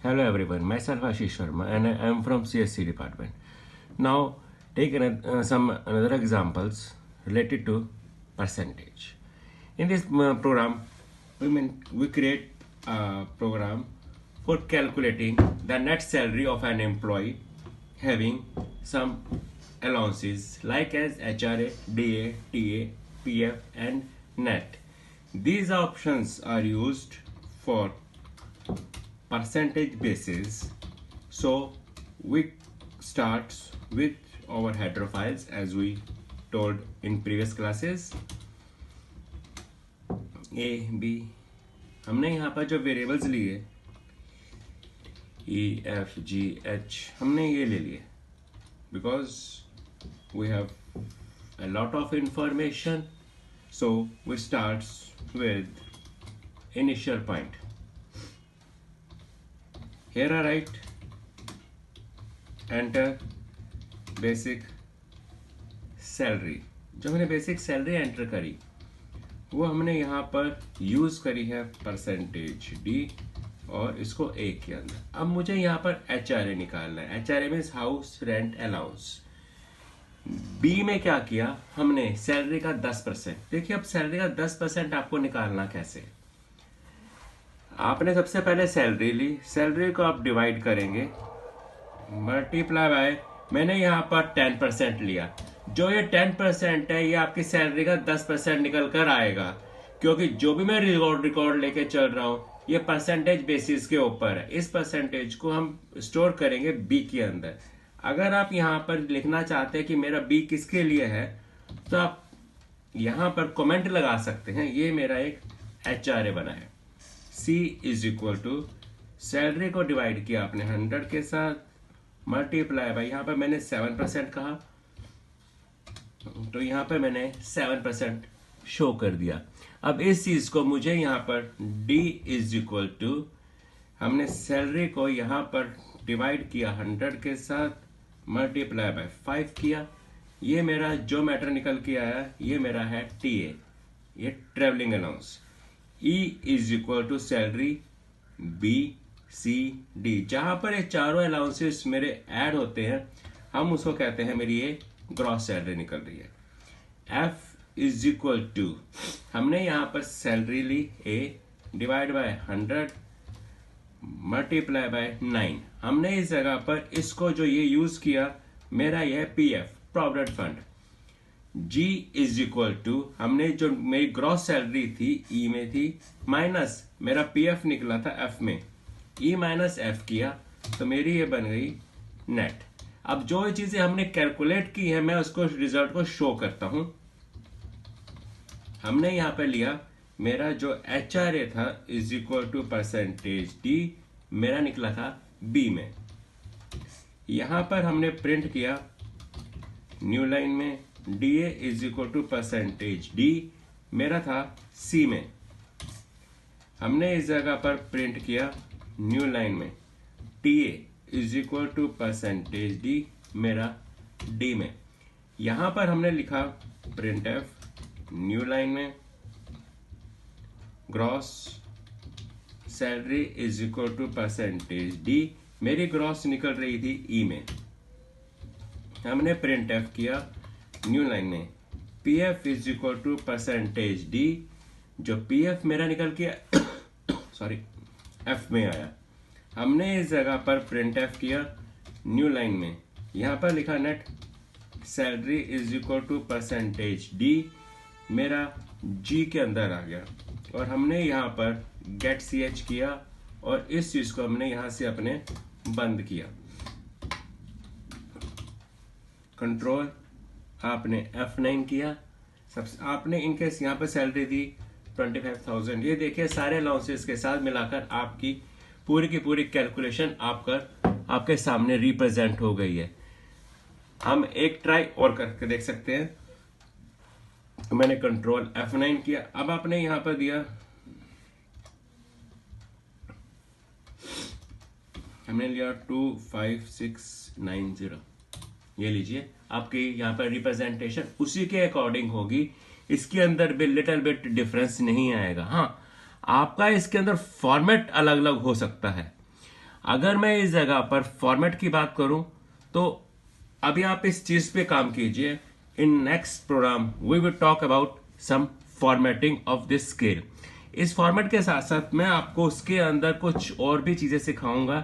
Hello everyone, myself Ashish Sharma and I am from CSC department. Now take some other examples related to percentage. In this program, we create a program for calculating the net salary of an employee having some allowances like as HRA, DA, TA, PF and net. These options are used for percentage basis. So we starts with our header files as we told in previous classes. A B हमने यहाँ पर जो variables लिए EFGH हमने ये ले लिए because we have a lot of information. So we starts with initial point. Here I write enter basic salary. जो मैंने बेसिक सैलरी एंटर करी वो हमने यहाँ पर यूज करी है परसेंटेज डी और इसको ए के अंदर। अब मुझे यहाँ पर HRA निकालना है। HRA means house rent allowance. B में क्या किया हमने सैलरी का 10%। देखिए अब सैलरी का 10% आपको निकालना कैसे। आपने सबसे पहले सैलरी ली, सैलरी को आप डिवाइड करेंगे मल्टीप्लाई बाय, मैंने यहाँ पर 10% लिया। जो ये 10% है ये आपकी सैलरी का 10% निकल कर आएगा क्योंकि जो भी मैं रिकॉर्ड लेके चल रहा हूँ ये परसेंटेज बेसिस के ऊपर है। इस परसेंटेज को हम स्टोर करेंगे बी के अंदर। अगर आप यहाँ पर लिखना चाहते हैं कि मेरा बी किसके लिए है तो आप यहाँ पर कमेंट लगा सकते हैं, ये मेरा एक HRA बना है। C is equal to salary को डिवाइड किया आपने 100 के साथ मल्टीप्लाई बाय, यहाँ पर मैंने 7% कहा तो यहाँ पर मैंने 7% शो कर दिया। अब इस चीज को मुझे यहाँ पर D इज इक्वल टू हमने सैलरी को यहाँ पर डिवाइड किया 100 के साथ मल्टीप्लाई बाय 5 किया। ये मेरा जो मैटर निकल के आया ये मेरा है TA, ये travelling allowance. E is equal to salary B C D, जहां पर ये चारों अलाउंसेस मेरे ऐड होते हैं हम उसको कहते हैं मेरी ये ग्रॉस सैलरी निकल रही है। F इज इक्वल टू हमने यहां पर सैलरी ली A divide by 100 multiply by 9। हमने इस जगह पर इसको जो ये यूज किया मेरा यह PF provident fund. G is equal to हमने जो मेरी ग्रॉस सैलरी थी E में थी माइनस मेरा PF निकला था F में, E माइनस F किया तो मेरी ये बन गई नेट। अब जो चीजें हमने कैलकुलेट की है मैं उसको रिजल्ट को शो करता हूं। हमने यहां पर लिया मेरा जो HRA था is equal to percentage D, मेरा निकला था B में। यहां पर हमने प्रिंट किया न्यू लाइन में DA is equal to percentage D, मेरा था C में। हमने इस जगह पर प्रिंट किया न्यू लाइन में TA is equal to percentage D, मेरा D में। यहां पर हमने लिखा प्रिंट F न्यू लाइन में gross salary is equal to percentage D, मेरी ग्रॉस निकल रही थी E में। हमने प्रिंट F किया न्यू लाइन में PF is equal to percentage D, जो PF मेरा निकल के सॉरी F में आया। हमने इस जगह पर प्रिंट F किया न्यू लाइन में, यहां पर लिखा net salary is equal to percentage D, मेरा G के अंदर आ गया और हमने यहां पर गेट CH किया और इस चीज को हमने यहां से अपने बंद किया। कंट्रोल आपने F9 किया। आपने इनकेस यहाँ पर सैलरी दी 25,000। ये देखिए सारे अलाउंसेस के साथ मिलाकर आपकी पूरी की पूरी कैलकुलेशन आपके सामने रिप्रेजेंट हो गई है। हम एक ट्राई और करके देख सकते हैं। मैंने कंट्रोल F9 किया। अब आपने यहां पर दिया हमने लिया 25690, ये लीजिए आपकी यहाँ पर रिप्रेजेंटेशन उसी के अकॉर्डिंग होगी। इसके अंदर भी लिटिल बिट डिफरेंस नहीं आएगा। हाँ आपका इसके अंदर फॉर्मेट अलग अलग हो सकता है। अगर मैं इस जगह पर फॉर्मेट की बात करूं तो अभी आप इस चीज पे काम कीजिए. In next program we will talk about some formatting of this scale. इस फॉर्मेट के साथ साथ मैं आपको उसके अंदर कुछ और भी चीजें सिखाऊंगा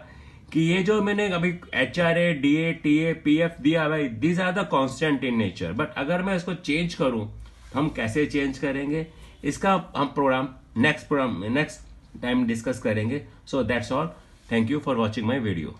कि ये जो मैंने अभी HRA, DA, TA, PF दिया भाई, these are the constant in nature. But अगर मैं इसको चेंज करूं तो हम कैसे चेंज करेंगे, इसका हम नेक्स्ट टाइम डिस्कस करेंगे. So that's all. Thank you for watching my video.